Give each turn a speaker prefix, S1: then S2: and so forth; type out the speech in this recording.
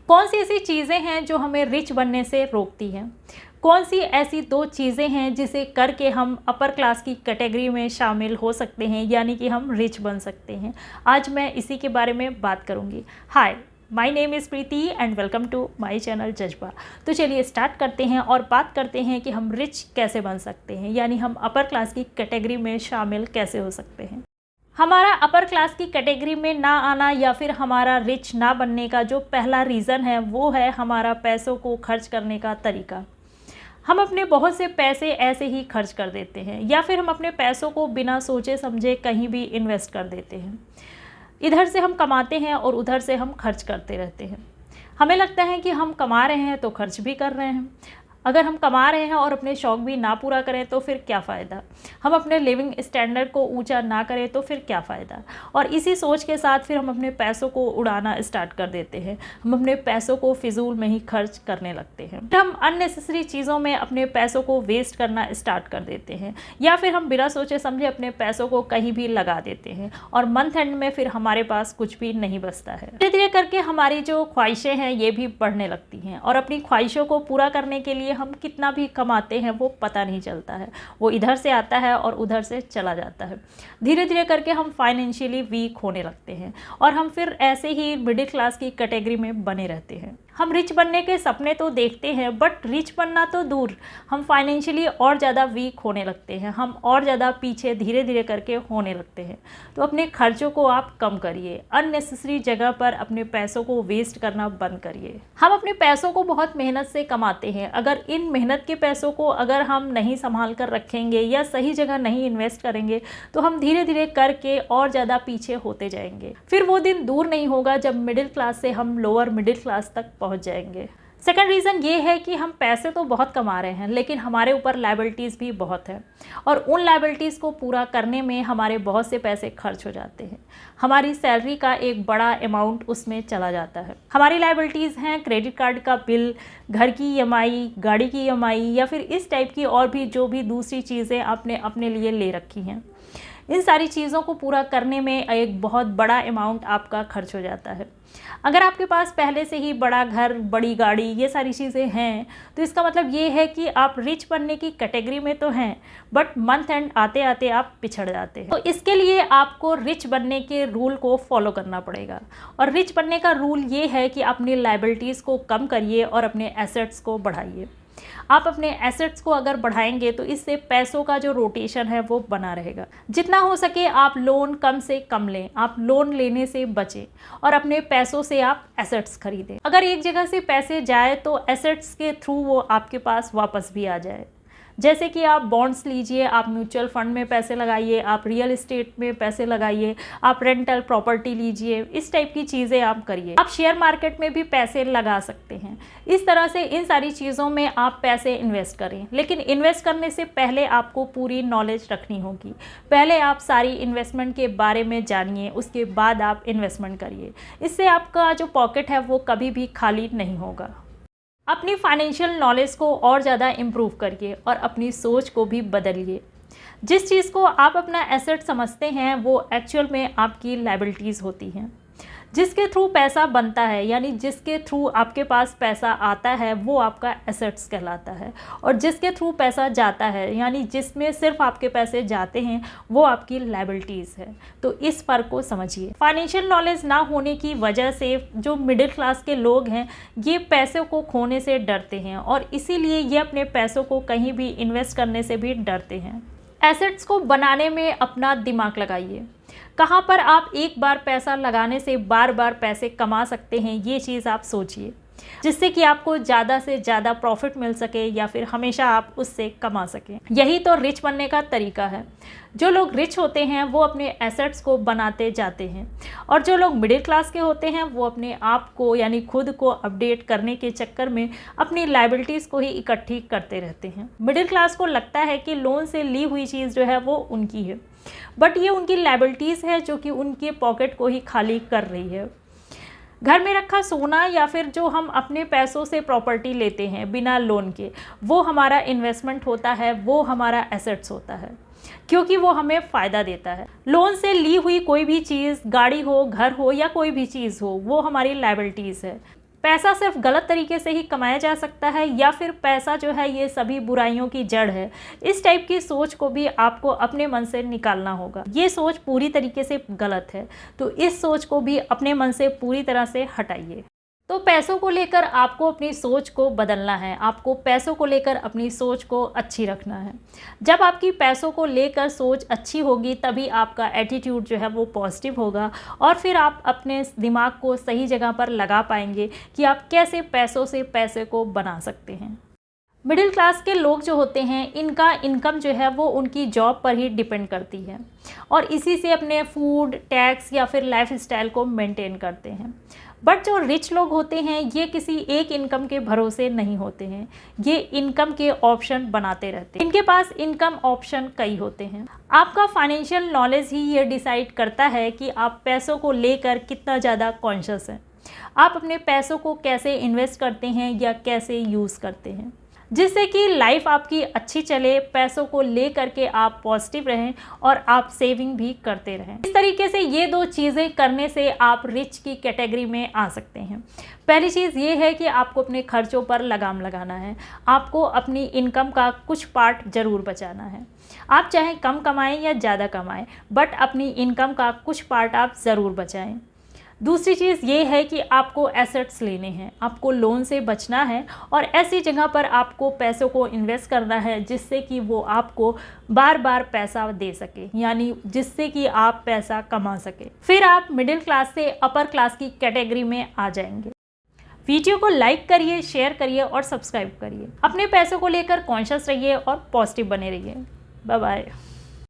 S1: कौन सी ऐसी चीज़ें हैं जो हमें रिच बनने से रोकती हैं? कौन सी ऐसी 2 चीज़ें हैं जिसे करके हम अपर क्लास की कैटेगरी में शामिल हो सकते हैं, यानी कि हम रिच बन सकते हैं? आज मैं इसी के बारे में बात करूँगी। Hi, my name is Preeti and welcome to my channel Jazba. तो चलिए स्टार्ट करते हैं और बात करते हैं कि हम रिच कैसे बन सकते हैं, यानी हम अपर क्लास की कैटेगरी में शामिल कैसे हो सकते हैं। हमारा अपर क्लास की कैटेगरी में ना आना या फिर हमारा रिच ना बनने का जो पहला रीज़न है वो है हमारा पैसों को खर्च करने का तरीका। हम अपने बहुत से पैसे ऐसे ही खर्च कर देते हैं या फिर हम अपने पैसों को बिना सोचे समझे कहीं भी इन्वेस्ट कर देते हैं। इधर से हम कमाते हैं और उधर से हम खर्च करते रहते हैं। हमें लगता है कि हम कमा रहे हैं तो खर्च भी कर रहे हैं। अगर हम कमा रहे हैं और अपने शौक़ भी ना पूरा करें तो फिर क्या फ़ायदा। हम अपने लिविंग स्टैंडर्ड को ऊंचा ना करें तो फिर क्या फ़ायदा। और इसी सोच के साथ फिर हम अपने पैसों को उड़ाना स्टार्ट कर देते हैं। हम अपने पैसों को फिजूल में ही खर्च करने लगते हैं। फिर हम अननेसेसरी चीज़ों में अपने पैसों को वेस्ट करना स्टार्ट कर देते हैं या फिर हम बिना सोचे समझे अपने पैसों को कहीं भी लगा देते हैं और मंथ एंड में फिर हमारे पास कुछ भी नहीं बचता है। धीरे धीरे करके हमारी जो ख्वाहिशें हैं ये भी बढ़ने लगती हैं और अपनी ख्वाहिशों को पूरा करने के लिए हम कितना भी कमाते हैं वो पता नहीं चलता है। वो इधर से आता है और उधर से चला जाता है। धीरे धीरे करके हम फाइनेंशियली वीक होने लगते हैं और हम फिर ऐसे ही मिडिल क्लास की कैटेगरी में बने रहते हैं। हम रिच बनने के सपने तो देखते हैं बट रिच बनना तो दूर, हम फाइनेंशियली और ज़्यादा वीक होने लगते हैं। हम और ज़्यादा पीछे धीरे धीरे करके होने लगते हैं। तो अपने खर्चों को आप कम करिए। अननेसेसरी जगह पर अपने पैसों को वेस्ट करना बंद करिए। हम अपने पैसों को बहुत मेहनत से कमाते हैं। अगर इन मेहनत के पैसों को अगर हम नहीं संभाल कर रखेंगे या सही जगह नहीं इन्वेस्ट करेंगे तो हम धीरे धीरे करके और ज़्यादा पीछे होते जाएंगे। फिर वो दिन दूर नहीं होगा जब मिडिल क्लास से हम लोअर मिडिल क्लास तक पहुंच जाएंगे। सेकंड रीज़न ये है कि हम पैसे तो बहुत कमा रहे हैं लेकिन हमारे ऊपर लायबिलिटीज़ भी बहुत है और उन लायबिलिटीज़ को पूरा करने में हमारे बहुत से पैसे खर्च हो जाते हैं। हमारी सैलरी का एक बड़ा अमाउंट उसमें चला जाता है। हमारी लायबिलिटीज़ हैं क्रेडिट कार्ड का बिल, घर की ईएमआई, गाड़ी की ईएमआई या फिर इस टाइप की और भी जो भी दूसरी चीज़ें आपने अपने लिए ले रखी हैं। इन सारी चीज़ों को पूरा करने में एक बहुत बड़ा अमाउंट आपका खर्च हो जाता है। अगर आपके पास पहले से ही बड़ा घर, बड़ी गाड़ी, ये सारी चीज़ें हैं तो इसका मतलब ये है कि आप रिच बनने की कैटेगरी में तो हैं बट मंथ एंड आते आते आप पिछड़ जाते हैं। तो इसके लिए आपको रिच बनने के रूल को फॉलो करना पड़ेगा और रिच बनने का रूल ये है कि अपनी लायबिलिटीज़ को कम करिए और अपने एसेट्स को बढ़ाइए। आप अपने एसेट्स को अगर बढ़ाएंगे तो इससे पैसों का जो रोटेशन है वो बना रहेगा। जितना हो सके आप लोन कम से कम लें, आप लोन लेने से बचें और अपने पैसों से आप एसेट्स खरीदें। अगर एक जगह से पैसे जाए तो एसेट्स के थ्रू वो आपके पास वापस भी आ जाए। जैसे कि आप बॉन्ड्स लीजिए, आप म्यूचुअल फंड में पैसे लगाइए, आप रियल एस्टेट में पैसे लगाइए, आप रेंटल प्रॉपर्टी लीजिए, इस टाइप की चीज़ें आप करिए। आप शेयर मार्केट में भी पैसे लगा सकते हैं। इस तरह से इन सारी चीज़ों में आप पैसे इन्वेस्ट करें, लेकिन इन्वेस्ट करने से पहले आपको पूरी नॉलेज रखनी होगी। पहले आप सारी इन्वेस्टमेंट के बारे में जानिए, उसके बाद आप इन्वेस्टमेंट करिए। इससे आपका जो पॉकेट है वो कभी भी खाली नहीं होगा। अपनी फाइनेंशियल नॉलेज को और ज़्यादा इम्प्रूव करिए और अपनी सोच को भी बदलिए। जिस चीज़ को आप अपना एसेट समझते हैं वो एक्चुअल में आपकी लायबिलिटीज़ होती हैं। जिसके थ्रू पैसा बनता है यानी जिसके थ्रू आपके पास पैसा आता है वो आपका एसेट्स कहलाता है और जिसके थ्रू पैसा जाता है यानी जिसमें सिर्फ आपके पैसे जाते हैं वो आपकी लायबिलिटीज़ है। तो इस फ़र्क को समझिए। फाइनेंशियल नॉलेज ना होने की वजह से जो मिडिल क्लास के लोग हैं ये पैसों को खोने से डरते हैं और इसीलिए ये अपने पैसों को कहीं भी इन्वेस्ट करने से भी डरते हैं। एसेट्स को बनाने में अपना दिमाग लगाइए। कहाँ पर आप एक बार पैसा लगाने से बार बार पैसे कमा सकते हैं ये चीज़ आप सोचिए, जिससे कि आपको ज़्यादा से ज़्यादा प्रॉफिट मिल सके या फिर हमेशा आप उससे कमा सकें। यही तो रिच बनने का तरीका है। जो लोग रिच होते हैं वो अपने एसेट्स को बनाते जाते हैं और जो लोग मिडिल क्लास के होते हैं वो अपने आप को यानी खुद को अपडेट करने के चक्कर में अपनी लायबिलिटीज़ को ही इकट्ठी करते रहते हैं। मिडिल क्लास को लगता है कि लोन से ली हुई चीज़ जो है वो उनकी है बट ये उनकी लायबिलिटीज़ है जो कि उनके पॉकेट को ही खाली कर रही है। घर में रखा सोना या फिर जो हम अपने पैसों से प्रॉपर्टी लेते हैं बिना लोन के वो हमारा इन्वेस्टमेंट होता है, वो हमारा एसेट्स होता है क्योंकि वो हमें फ़ायदा देता है। लोन से ली हुई कोई भी चीज़, गाड़ी हो, घर हो या कोई भी चीज़ हो, वो हमारी लायबिलिटीज़ है। पैसा सिर्फ गलत तरीके से ही कमाया जा सकता है या फिर पैसा जो है ये सभी बुराइयों की जड़ है, इस टाइप की सोच को भी आपको अपने मन से निकालना होगा। ये सोच पूरी तरीके से गलत है, तो इस सोच को भी अपने मन से पूरी तरह से हटाइए। तो पैसों को लेकर आपको अपनी सोच को बदलना है, आपको पैसों को लेकर अपनी सोच को अच्छी रखना है। जब आपकी पैसों को लेकर सोच अच्छी होगी तभी आपका एटीट्यूड जो है वो पॉजिटिव होगा और फिर आप अपने दिमाग को सही जगह पर लगा पाएंगे कि आप कैसे पैसों से पैसे को बना सकते हैं। मिडिल क्लास के लोग जो होते हैं इनका इनकम जो है वो उनकी जॉब पर ही डिपेंड करती है और इसी से अपने फूड, टैक्स या फिर लाइफ स्टाइल को मेंटेन करते हैं। बट जो रिच लोग होते हैं ये किसी एक इनकम के भरोसे नहीं होते हैं, ये इनकम के ऑप्शन बनाते रहते हैं। इनके पास इनकम ऑप्शन कई होते हैं। आपका फाइनेंशियल नॉलेज ही ये डिसाइड करता है कि आप पैसों को लेकर कितना ज़्यादा कॉन्शियस हैं, आप अपने पैसों को कैसे इन्वेस्ट करते हैं या कैसे यूज़ करते हैं, जिससे कि लाइफ आपकी अच्छी चले, पैसों को ले करके आप पॉजिटिव रहें और आप सेविंग भी करते रहें। इस तरीके से ये दो चीज़ें करने से आप रिच की कैटेगरी में आ सकते हैं। पहली चीज़ ये है कि आपको अपने खर्चों पर लगाम लगाना है, आपको अपनी इनकम का कुछ पार्ट ज़रूर बचाना है। आप चाहे कम कमाएं या ज़्यादा कमाएं, बट अपनी इनकम का कुछ पार्ट आप ज़रूर बचाएं। दूसरी चीज़ ये है कि आपको एसेट्स लेने हैं, आपको लोन से बचना है और ऐसी जगह पर आपको पैसों को इन्वेस्ट करना है जिससे कि वो आपको बार बार पैसा दे सके, यानी जिससे कि आप पैसा कमा सके। फिर आप मिडिल क्लास से अपर क्लास की कैटेगरी में आ जाएंगे। वीडियो को लाइक करिए, शेयर करिए और सब्सक्राइब करिए। अपने पैसों को लेकर कॉन्शियस रहिए और पॉजिटिव बने रहिए। Bye bye.